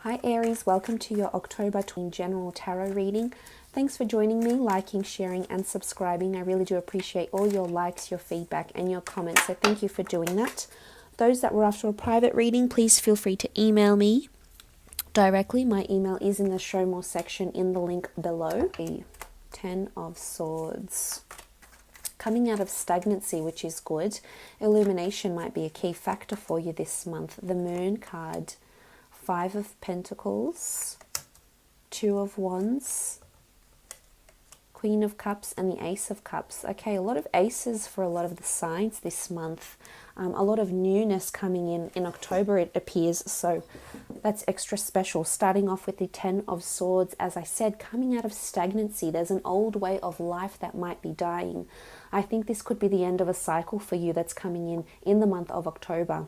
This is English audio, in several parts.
Hi Aries, welcome to your October 20 general tarot reading. Thanks for joining me, liking, sharing and subscribing. I really do appreciate all your likes, your feedback and your comments, so thank you for doing that. Those that were after a private reading, please feel free to email me directly. My email is in the show more section in the link below. The 10 of Swords. Coming out of stagnancy, which is good. Illumination might be a key factor for you this month. The Moon card. 5 of Pentacles, 2 of Wands, Queen of Cups and the Ace of Cups. Okay, a lot of aces for a lot of the signs this month. A lot of newness coming in October, it appears, so that's extra special. Starting off with the 10 of Swords, as I said, coming out of stagnancy. There's an old way of life that might be dying. I think this could be the end of a cycle for you that's coming in the month of October.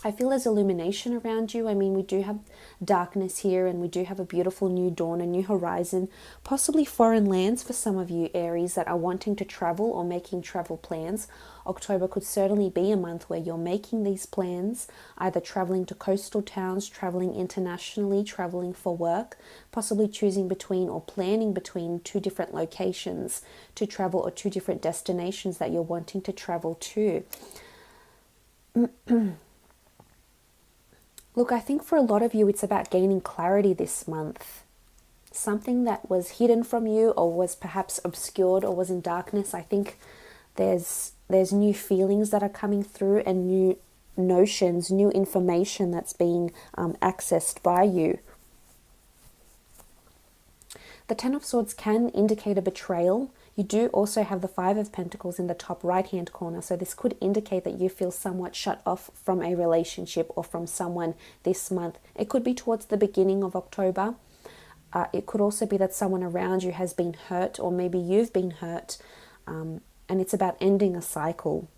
I feel there's illumination around you. I mean, we do have darkness here and we do have a beautiful new dawn, a new horizon, possibly foreign lands for some of you Aries that are wanting to travel or making travel plans. October could certainly be a month where you're making these plans, either traveling to coastal towns, traveling internationally, traveling for work, possibly choosing between or planning between 2 different locations to travel or 2 different destinations that you're wanting to travel to. Look, I think for a lot of you, it's about gaining clarity this month. Something that was hidden from you or was perhaps obscured or was in darkness. I think there's new feelings that are coming through and new notions, new information that's being accessed by you. The 10 of Swords can indicate a betrayal. You do also have the 5 of Pentacles in the top right-hand corner, so this could indicate that you feel somewhat shut off from a relationship or from someone this month. It could be towards the beginning of October. It could also be that someone around you has been hurt, or maybe you've been hurt, and it's about ending a cycle.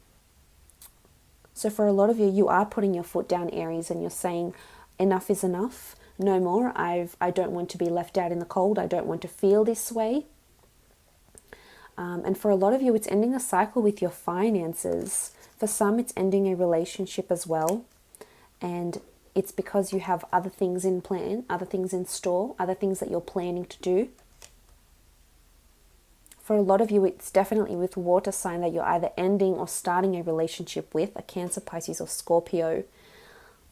So for a lot of you, you are putting your foot down, Aries, and you're saying enough is enough. No more. I don't want to be left out in the cold. I don't want to feel this way. And for a lot of you, it's ending a cycle with your finances. For some, it's ending a relationship as well. And it's because you have other things in plan, other things in store, other things that you're planning to do. For a lot of you, it's definitely with water sign that you're either ending or starting a relationship with, a Cancer, Pisces or Scorpio.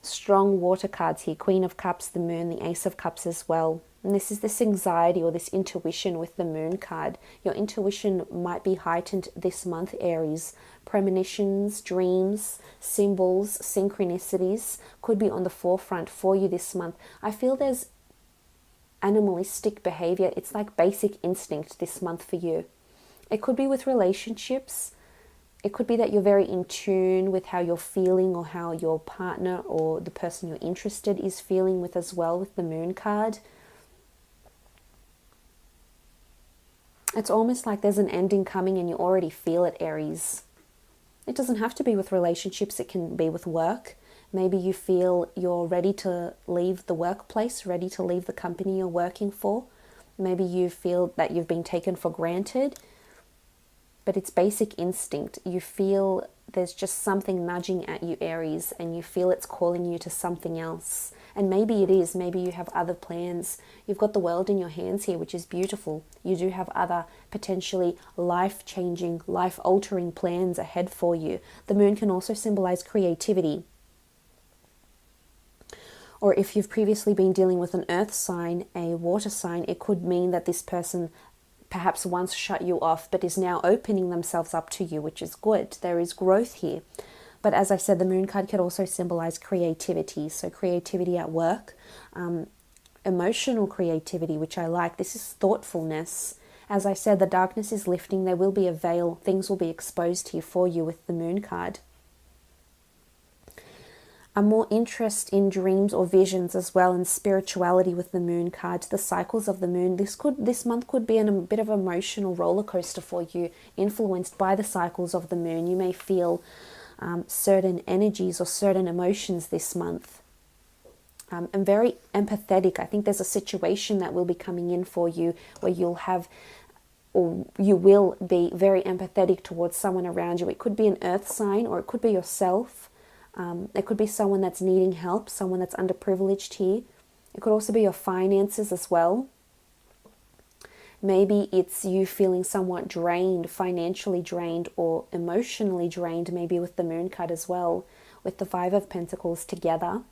Strong water cards here, Queen of Cups, the Moon, the Ace of Cups as well. And this is this anxiety or this intuition with the Moon card. Your intuition might be heightened this month, Aries. Premonitions, dreams, symbols, synchronicities could be on the forefront for you this month. I feel there's animalistic behavior. It's like basic instinct this month for you. It could be with relationships. It could be that you're very in tune with how you're feeling or how your partner or the person you're interested is feeling with as well with the Moon card. It's almost like there's an ending coming and you already feel it, Aries. It doesn't have to be with relationships. It can be with work. Maybe you feel you're ready to leave the workplace, ready to leave the company you're working for. Maybe you feel that you've been taken for granted. But it's basic instinct. You feel there's just something nudging at you, Aries, and you feel it's calling you to something else. And maybe it is. Maybe you have other plans. You've got the world in your hands here, which is beautiful. You do have other potentially life-changing, life-altering plans ahead for you. The Moon can also symbolize creativity. Or if you've previously been dealing with an earth sign, a water sign, it could mean that this person perhaps once shut you off, but is now opening themselves up to you, which is good. There is growth here. But as I said, the Moon card could also symbolize creativity. So creativity at work, emotional creativity, which I like. This is thoughtfulness. As I said, the darkness is lifting. There will be a veil. Things will be exposed here for you with the Moon card. A more interest in dreams or visions as well, and spirituality with the Moon card, the cycles of the Moon. This month could be a bit of an emotional roller coaster for you, influenced by the cycles of the Moon. You may feel certain energies or certain emotions this month. And very empathetic. I think there's a situation that will be coming in for you where you will be very empathetic towards someone around you. It could be an earth sign or it could be yourself. It could be someone that's needing help, someone that's underprivileged here. It could also be your finances as well. Maybe it's you feeling somewhat drained, financially drained or emotionally drained, maybe with the moon card as well, with the Five of Pentacles together.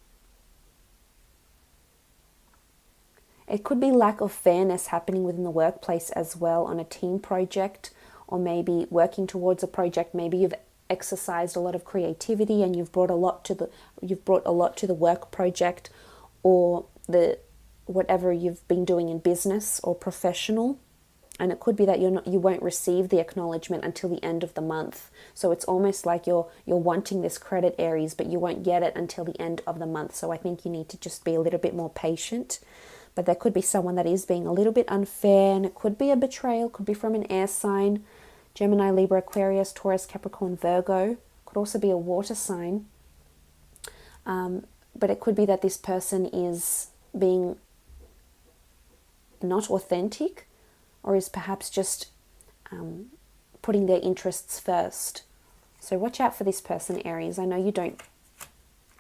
It could be lack of fairness happening within the workplace as well, on a team project, or maybe working towards a project. Maybe you've exercised a lot of creativity and you've brought a lot to the work project, or the whatever you've been doing in business or professional. And it could be that you won't receive the acknowledgement until the end of the month. So it's almost like you're wanting this credit, Aries, but you won't get it until the end of the month. So I think you need to just be a little bit more patient. But there could be someone that is being a little bit unfair, and it could be a betrayal, could be from an air sign, Gemini, Libra, Aquarius, Taurus, Capricorn, Virgo. Could also be a water sign. But it could be that this person is being not authentic, or is perhaps just putting their interests first. So watch out for this person, Aries. I know you don't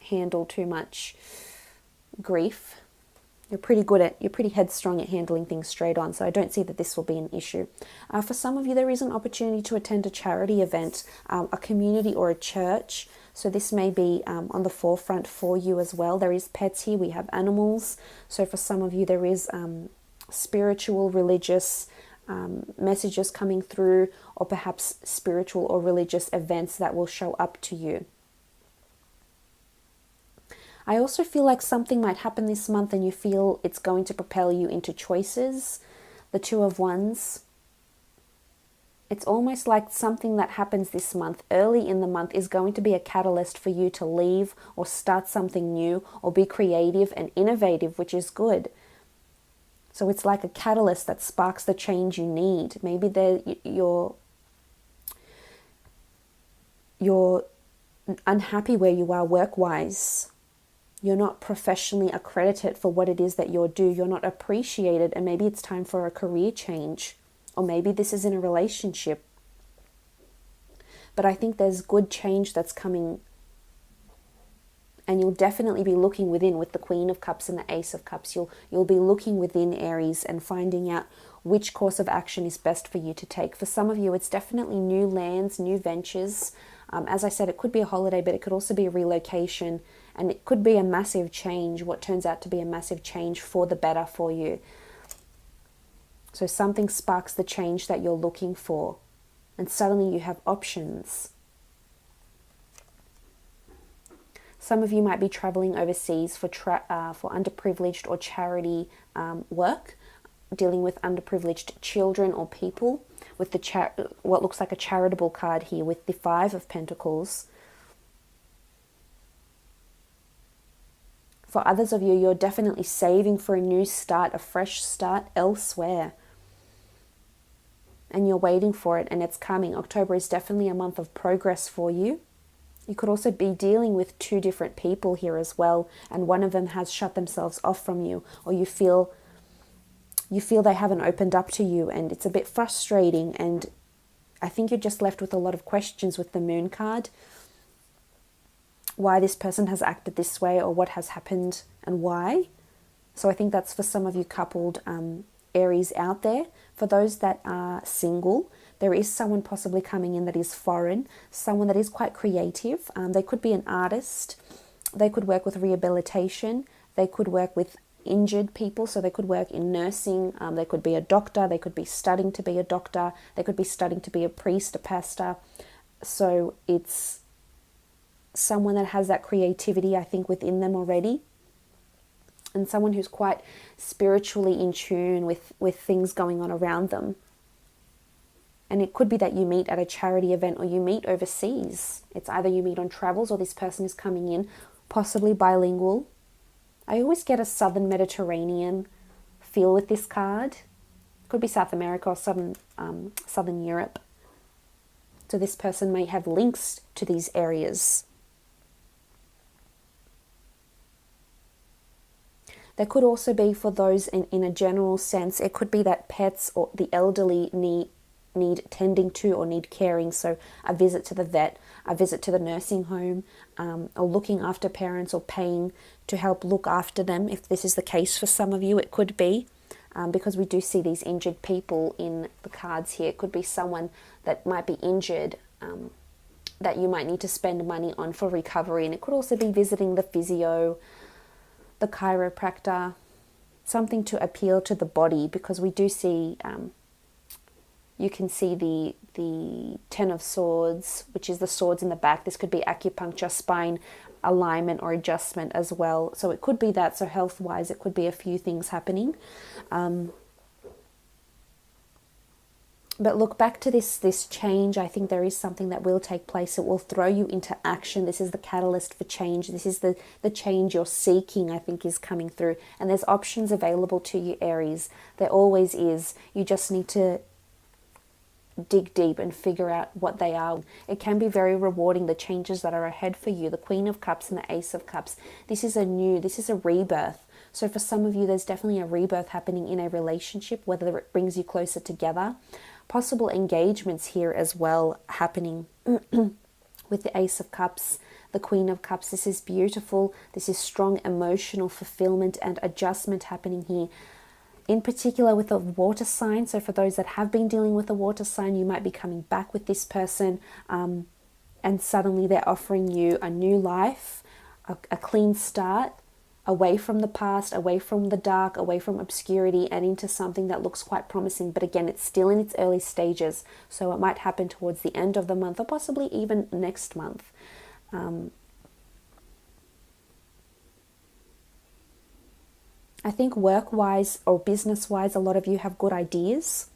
handle too much grief. You're pretty headstrong at handling things straight on, so I don't see that this will be an issue. For some of you, there is an opportunity to attend a charity event, a community or a church. So this may be on the forefront for you as well. There is pets here. We have animals. So for some of you, there is spiritual, religious messages coming through, or perhaps spiritual or religious events that will show up to you. I also feel like something might happen this month and you feel it's going to propel you into choices. The Two of Wands. It's almost like something that happens this month, early in the month, is going to be a catalyst for you to leave or start something new or be creative and innovative, which is good. So it's like a catalyst that sparks the change you need. Maybe you're unhappy where you are work-wise. You're not professionally accredited for what it is that you do. You're not appreciated, and maybe it's time for a career change. Or maybe this is in a relationship. But I think there's good change that's coming. And you'll definitely be looking within with the Queen of Cups and the Ace of Cups. You'll be looking within, Aries, and finding out which course of action is best for you to take. For some of you, it's definitely new lands, new ventures. As I said, it could be a holiday, but it could also be a relocation. And it could be a massive change, what turns out to be a massive change for the better for you. So something sparks the change that you're looking for. And suddenly you have options. Some of you might be traveling overseas for underprivileged or charity work, dealing with underprivileged children or people, with what looks like a charitable card here with the Five of Pentacles. For others of you, you're definitely saving for a new start, a fresh start elsewhere. And you're waiting for it, and it's coming. October is definitely a month of progress for you. You could also be dealing with two different people here as well, and one of them has shut themselves off from you, or you feel they haven't opened up to you, and it's a bit frustrating, and I think you're just left with a lot of questions with the Moon card. Why this person has acted this way, or what has happened and why. So I think that's for some of you coupled Aries out there. For those that are single, there is someone possibly coming in that is foreign, someone that is quite creative. They could be an artist. They could work with rehabilitation. They could work with injured people, so they could work in nursing. They could be a doctor. They could be studying to be a doctor. They could be studying to be a priest, a pastor. So it's someone that has that creativity, I think, within them already, and someone who's quite spiritually in tune with things going on around them. And it could be that you meet at a charity event, or you meet overseas. It's either you meet on travels, or this person is coming in, possibly bilingual. I always get a southern Mediterranean feel with this card. Could be South America or southern Europe. So this person may have links to these areas. There could also be, for those in a general sense, it could be that pets or the elderly need tending to or need caring. So a visit to the vet, a visit to the nursing home, or looking after parents, or paying to help look after them. If this is the case for some of you, it could be. Because we do see these injured people in the cards here. It could be someone that might be injured, that you might need to spend money on for recovery. And it could also be visiting the physio, the chiropractor, something to appeal to the body, because we do see, you can see the Ten of Swords, which is the swords in the back. This could be acupuncture, spine alignment or adjustment as well. So it could be that. So health-wise, it could be a few things happening. But look, back to this change. I think there is something that will take place. It will throw you into action. This is the catalyst for change. This is the change you're seeking, I think, is coming through. And there's options available to you, Aries. There always is. You just need to dig deep and figure out what they are. It can be very rewarding, the changes that are ahead for you. The Queen of Cups and the Ace of Cups. This is a rebirth. So for some of you, there's definitely a rebirth happening in a relationship, whether it brings you closer together. Possible engagements here as well happening with the Ace of Cups, the Queen of Cups. This is beautiful. This is strong emotional fulfillment and adjustment happening here. In particular with a water sign. So for those that have been dealing with a water sign, you might be coming back with this person, and suddenly they're offering you a new life, a clean start, away from the past, away from the dark, away from obscurity, and into something that looks quite promising. But again, it's still in its early stages, so it might happen towards the end of the month, or possibly even next month. I think work-wise or business-wise, a lot of you have good ideas.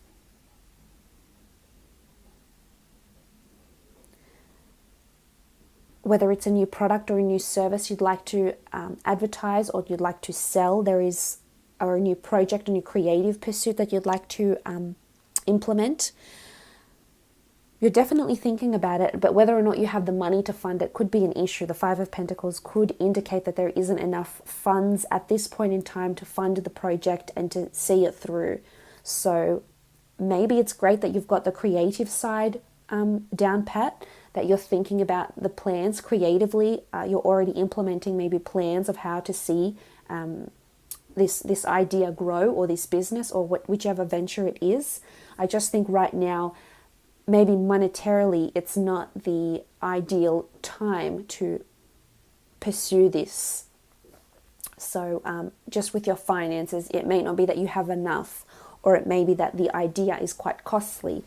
Whether it's a new product or a new service you'd like to advertise or you'd like to sell, or a new project, a new creative pursuit that you'd like to implement. You're definitely thinking about it, but whether or not you have the money to fund it could be an issue. The Five of Pentacles could indicate that there isn't enough funds at this point in time to fund the project and to see it through. So maybe it's great that you've got the creative side down pat, that you're thinking about the plans creatively. You're already implementing maybe plans of how to see this idea grow, or this business, or whichever venture it is. I just think right now, maybe monetarily, it's not the ideal time to pursue this. So just with your finances, it may not be that you have enough, or it may be that the idea is quite costly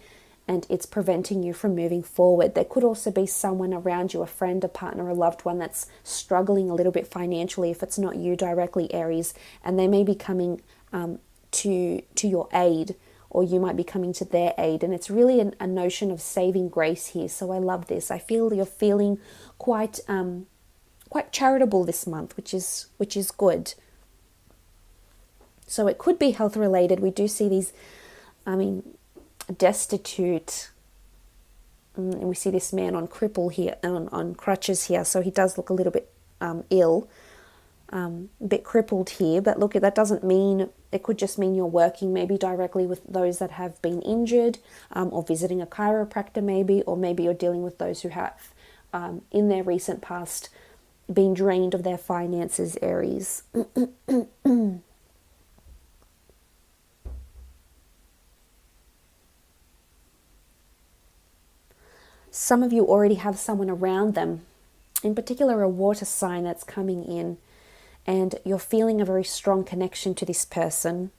and it's preventing you from moving forward. There could also be someone around you, a friend, a partner, a loved one that's struggling a little bit financially, if it's not you directly, Aries, and they may be coming to your aid, or you might be coming to their aid. And it's really a notion of saving grace here. So I love this. I feel you're feeling quite charitable this month, which is good. So it could be health related. We do see these, destitute, and we see this man on cripple here, on crutches here. So he does look a little bit ill, a bit crippled here. But look, that doesn't mean, it could just mean you're working maybe directly with those that have been injured, or visiting a chiropractor maybe, or maybe you're dealing with those who have in their recent past been drained of their finances, Aries. Some of you already have someone around them, in particular a water sign that's coming in, and you're feeling a very strong connection to this person.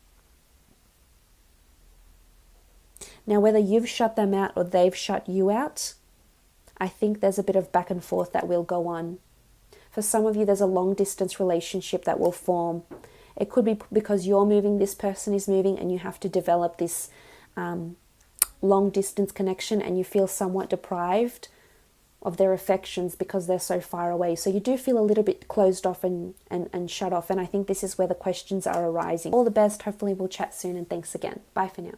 Now, whether you've shut them out or they've shut you out, I think there's a bit of back and forth that will go on. For some of you, there's a long distance relationship that will form. It could be because you're moving, this person is moving, and you have to develop this long distance connection, and you feel somewhat deprived of their affections because they're so far away. So you do feel a little bit closed off and shut off. And I think this is where the questions are arising. All the best. Hopefully we'll chat soon, and thanks again. Bye for now.